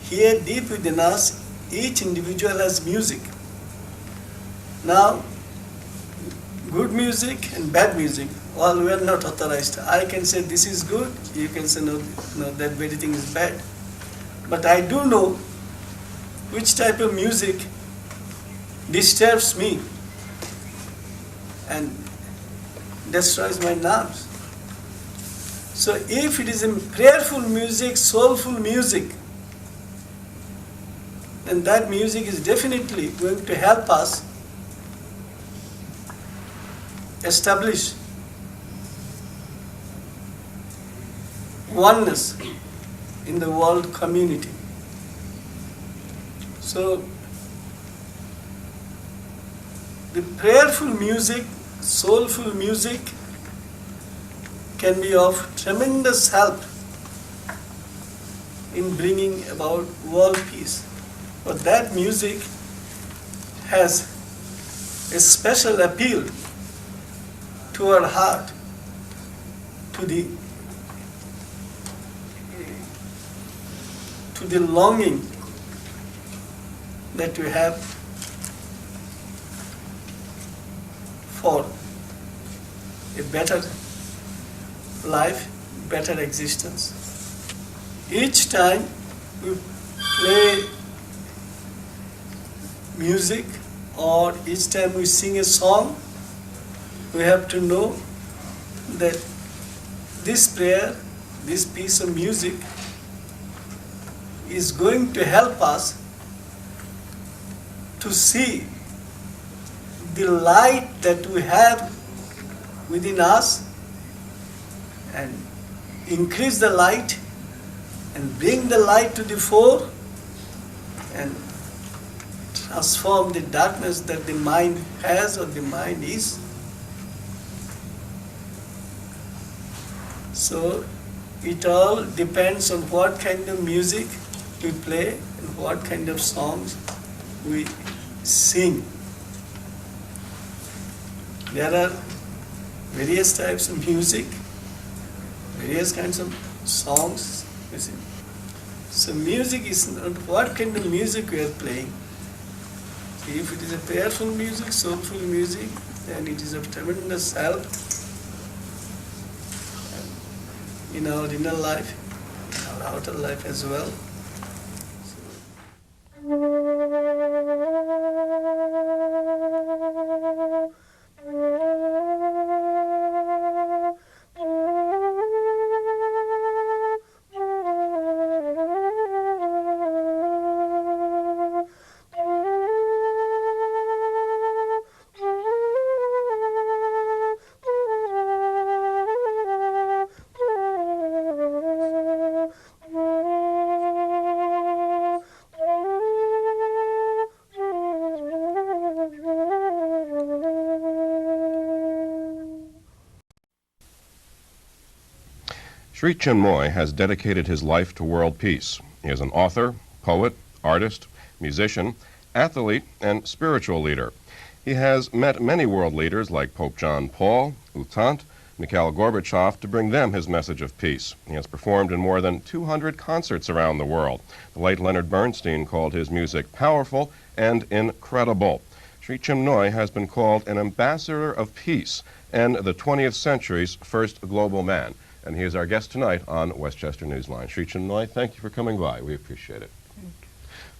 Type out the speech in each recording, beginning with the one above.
here deep within us, each individual has music. Now, good music and bad music, well, we are not authorized. I can say this is good, you can say no, that very thing is bad. But I do know which type of music disturbs me and destroys my nerves. So if it is a prayerful music, soulful music, then that music is definitely going to help us establish oneness in the world community. So the prayerful music, soulful music can be of tremendous help in bringing about world peace. But that music has a special appeal to our heart, to the longing that we have for a better life, better existence. Each time we play music or each time we sing a song, we have to know that this prayer, this piece of music is going to help us to see the light that we have within us and increase the light and bring the light to the fore and transform the darkness that the mind has or the mind is. So it all depends on what kind of music we play and what kind of songs we sing. There are various types of music, various kinds of songs. You see. So music is not what kind of music we are playing. See, if it is a prayerful music, soulful music, then it is of tremendous help in our inner life, in our outer life as well. Sri Chinmoy has dedicated his life to world peace. He is an author, poet, artist, musician, athlete, and spiritual leader. He has met many world leaders like Pope John Paul, U Thant, Mikhail Gorbachev to bring them his message of peace. He has performed in more than 200 concerts around the world. The late Leonard Bernstein called his music powerful and incredible. Sri Chinmoy has been called an ambassador of peace and the 20th century's first global man. And he is our guest tonight on Westchester Newsline. Sri Chinmoy, thank you for coming by. We appreciate it.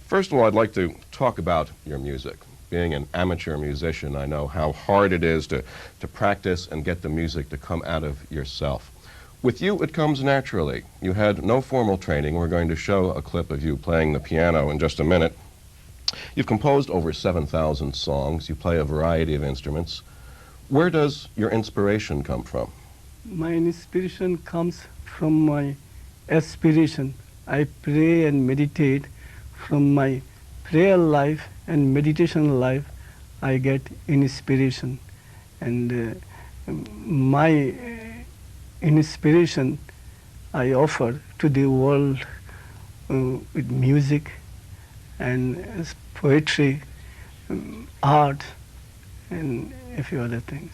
First of all, I'd like to talk about your music. Being an amateur musician, I know how hard it is to practice and get the music to come out of yourself. With you, it comes naturally. You had no formal training. We're going to show a clip of you playing the piano in just a minute. You've composed over 7,000 songs. You play a variety of instruments. Where does your inspiration come from? My inspiration comes from my aspiration. I pray and meditate. From my prayer life and meditation life, I get inspiration. And my inspiration I offer to the world with music and poetry, art, and a few other things.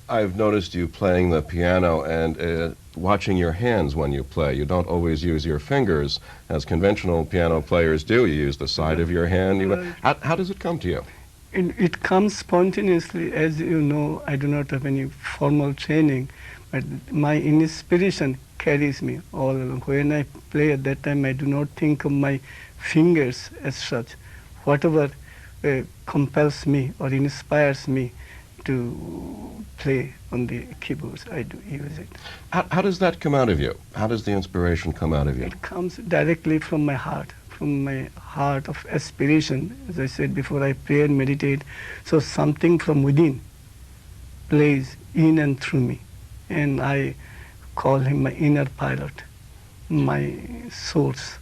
I've noticed you playing the piano and watching your hands when you play. You don't always use your fingers as conventional piano players do. You use the side of your hand. How does it come to you? It comes spontaneously. As you know, I do not have any formal training, but my inspiration carries me all along. When I play at that time, I do not think of my fingers as such. Whatever compels me or inspires me to play on the keyboards, I do use it. How does that come out of you? How does the inspiration come out of you? It comes directly from my heart of aspiration. As I said before, I pray and meditate, so something from within plays in and through me, and I call him my inner pilot, my source.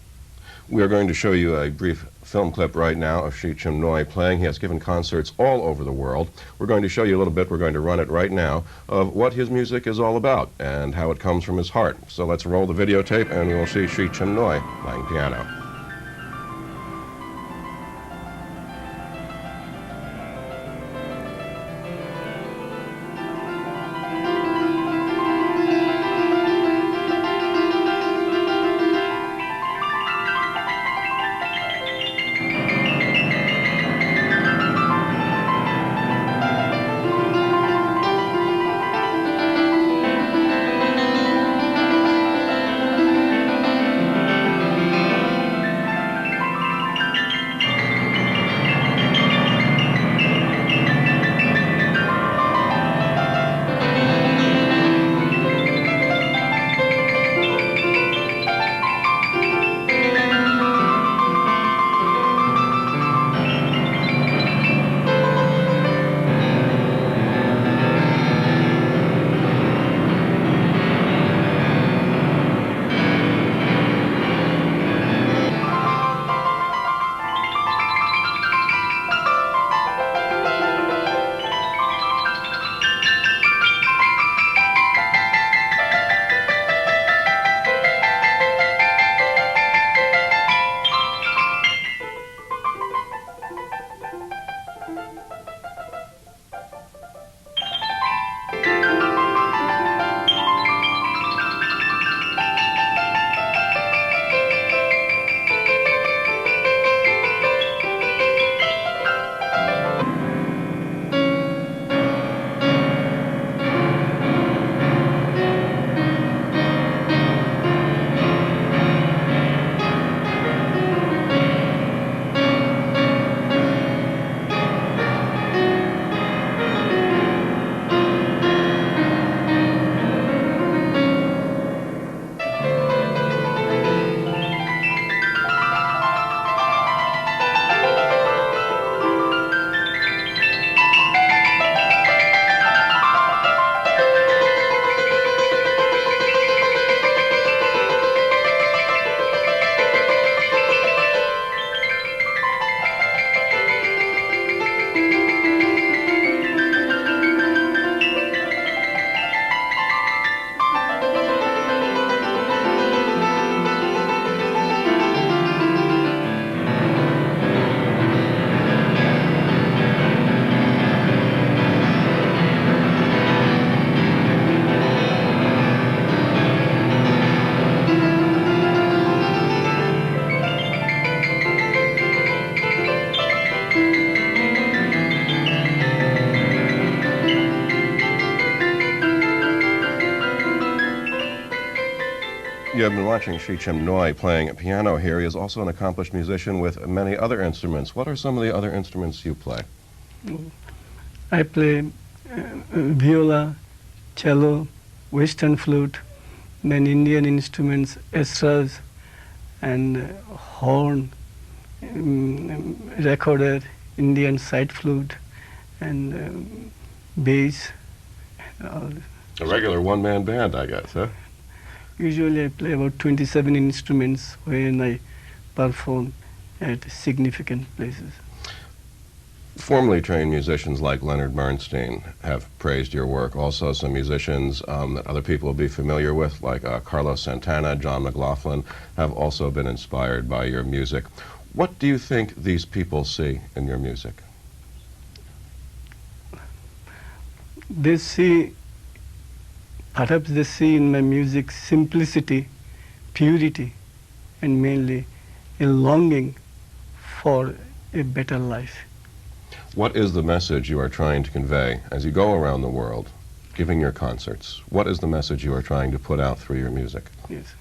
We are going to show you a brief film clip right now of Chinmoy playing. He has given concerts all over the world. We're going to show you a little bit, we're going to run it right now, of what his music is all about and how it comes from his heart. So let's roll the videotape and we'll see Chinmoy playing piano. You have been watching Chinmoy playing piano here. He is also an accomplished musician with many other instruments. What are some of the other instruments you play? I play viola, cello, western flute, then Indian instruments, estras, and horn, recorder, Indian side flute, and bass. A regular one-man band, I guess, huh? Usually I play about 27 instruments when I perform at significant places. Formerly trained musicians like Leonard Bernstein have praised your work. Also some musicians that other people will be familiar with, like Carlos Santana, John McLaughlin, have also been inspired by your music. What do you think these people see in your music? they see, perhaps they see in my music simplicity, purity, and mainly a longing for a better life. What is the message you are trying to convey as you go around the world, giving your concerts? What is the message you are trying to put out through your music? Yes.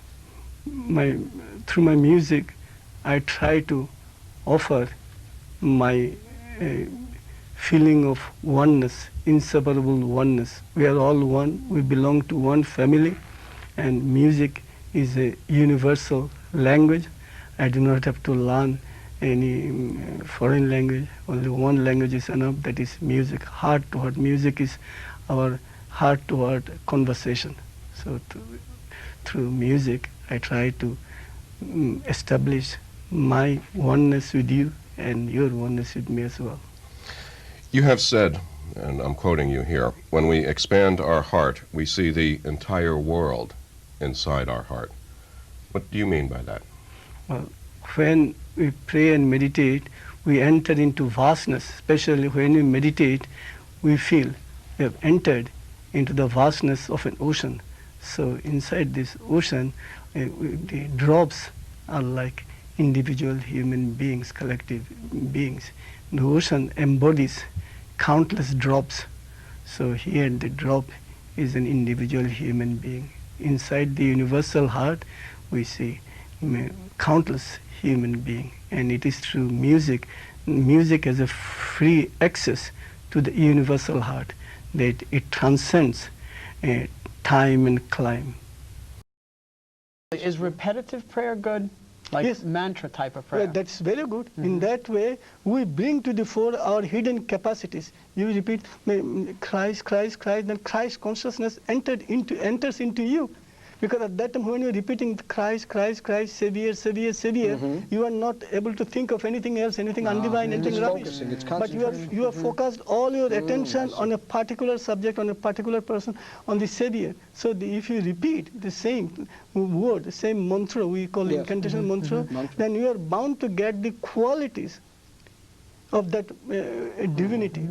Through my music, I try to offer my feeling of oneness, inseparable oneness. We are all one, we belong to one family, and music is a universal language. I do not have to learn any foreign language. Only one language is enough, that is music. Heart to heart. Music is our heart to heart conversation. So through music, I try to establish my oneness with you and your oneness with me as well. You have said, and I'm quoting you here, when we expand our heart, we see the entire world inside our heart. What do you mean by that? Well, when we pray and meditate, we enter into vastness. Especially when we meditate, we feel we have entered into the vastness of an ocean. So inside this ocean, the drops are like individual human beings, collective beings. The ocean embodies countless drops. So here the drop is an individual human being. Inside the universal heart, we see countless human beings. And it is through music. Music has a free access to the universal heart, that it transcends time and climb. Is repetitive prayer good? Like Yes. mantra type of prayer? That's very good. In that way, we bring to the fore our hidden capacities. You repeat Christ, Christ, Christ, then Christ consciousness enters into you. Because at that time when you're repeating Christ, Christ, Christ, Savior, Savior, Savior, you are not able to think of anything else, anything undivine, anything rubbish. But you are focused all your attention on a particular subject, on a particular person, on the Savior. So if you repeat the same word, the same mantra, we call incantation mantra, then you are bound to get the qualities of that divinity.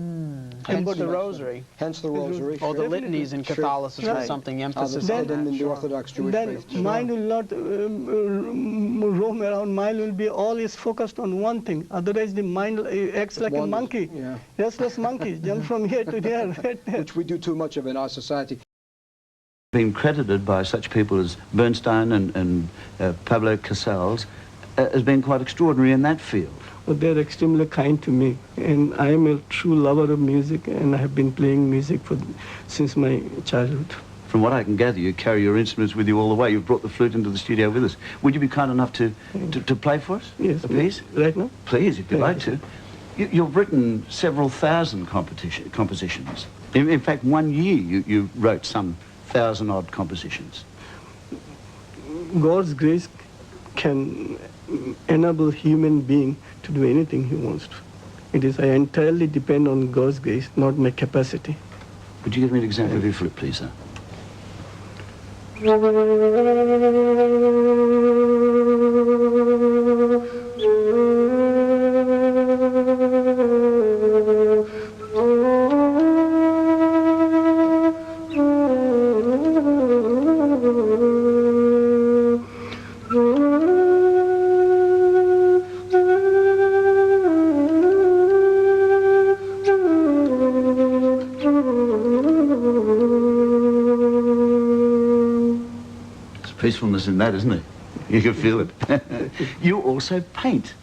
Hence the rosary. Hence the rosary. Or the litanies in Catholicism, Right. something emphasis on And that. in the Orthodox Jewish Then faith. mind will not roam around. Mind will be always focused on one thing. Otherwise, the mind acts like a Wanders, monkey, yeah. restless monkey, jump from here to there, right there. Which we do too much of in our society. Been credited by such people as Bernstein and Pablo Casals as being quite extraordinary in that field. Well, they're extremely kind to me, and I am a true lover of music, and I have been playing music since my childhood. From what I can gather, you carry your instruments with you all the way. You've brought the flute into the studio with us. Would you be kind enough to play for us? Yes, a piece? right now? Please, if you'd like to. You've written several thousand compositions. In fact, one year you wrote some 1,000-odd compositions. God's grace can enable human being to do anything he wants to. It is, I entirely depend on God's grace, not my capacity. Would you give me an example of your flute, please, sir? Peacefulness in that, isn't it? You can feel it. You also paint.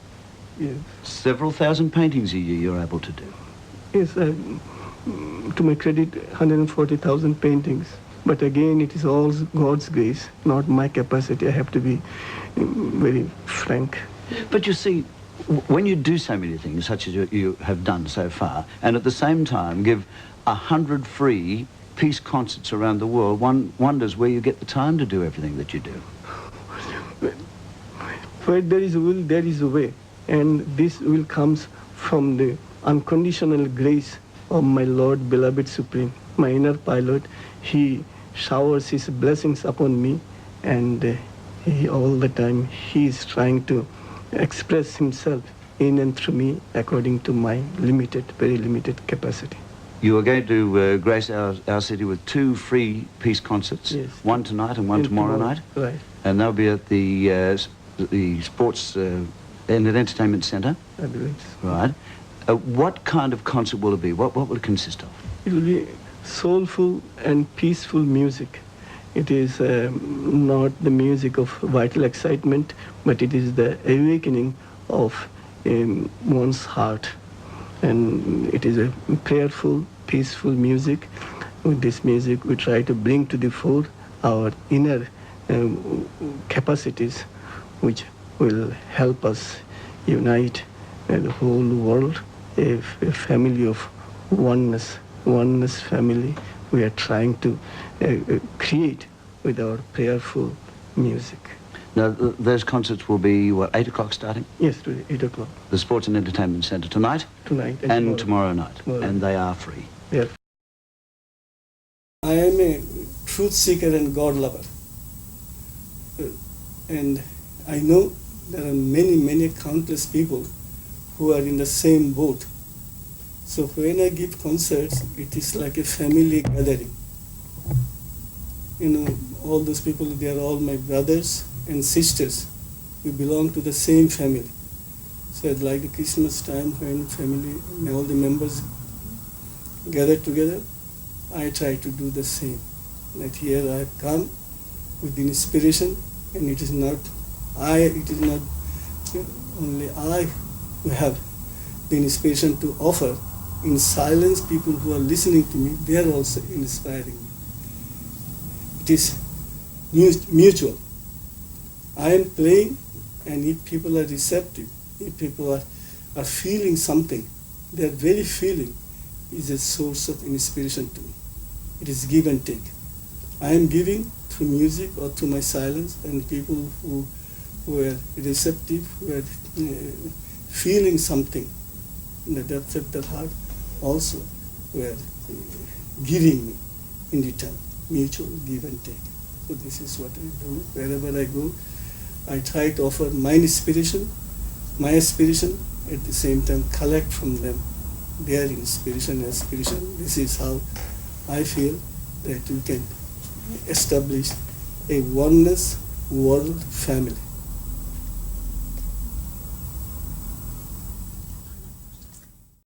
Yes. Several thousand paintings a year you're able to do. Yes, to my credit, 140,000 paintings. But again, it is all God's grace, not my capacity. I have to be very frank. But you see, when you do so many things, such as you have done so far, and at the same time give 100 free peace concerts around the world, one wonders where you get the time to do everything that you do. Where there is a will, there is a way. And this will comes from the unconditional grace of my Lord, beloved Supreme. My inner pilot, he showers his blessings upon me, and he, all the time he is trying to express himself in and through me according to my limited, very limited capacity. You are going to grace our city with 2 free peace concerts, Yes. one tonight and one tomorrow night, Right. and they'll be at the Sports and Entertainment Centre. I believe. Right. What kind of concert will it be? What will it consist of? It will be soulful and peaceful music. It is not the music of vital excitement, but it is the awakening of one's heart. And it is a prayerful, peaceful music. With this music, we try to bring to the fore our inner capacities, which will help us unite the whole world, a family of oneness family we are trying to create with our prayerful music. Now, those concerts will be, what, 8 o'clock starting? Yes, today, 8 o'clock. The Sports and Entertainment Centre tonight? Tonight And tomorrow night. Tomorrow. And they are free. Yeah. I am a truth seeker and God lover. And I know there are many countless people who are in the same boat. So when I give concerts, it is like a family gathering. You know, all those people, they are all my brothers and sisters. We belong to the same family. So at like the Christmas time when family, all the members gather together, I try to do the same. That here I have come with the inspiration, and it is not only I who have the inspiration to offer. In silence, people who are listening to me, they are also inspiring me. It is mutual. I am playing, and if people are receptive, if people are feeling something, their very feeling is a source of inspiration to me. It is give and take. I am giving through music or through my silence, and people who are receptive, who are feeling something in the depth of their heart, also were giving me in return. Mutual give and take. So this is what I do. Wherever I go, I try to offer my inspiration, at the same time collect from them their inspiration, aspiration. This is how I feel that we can establish a oneness world family.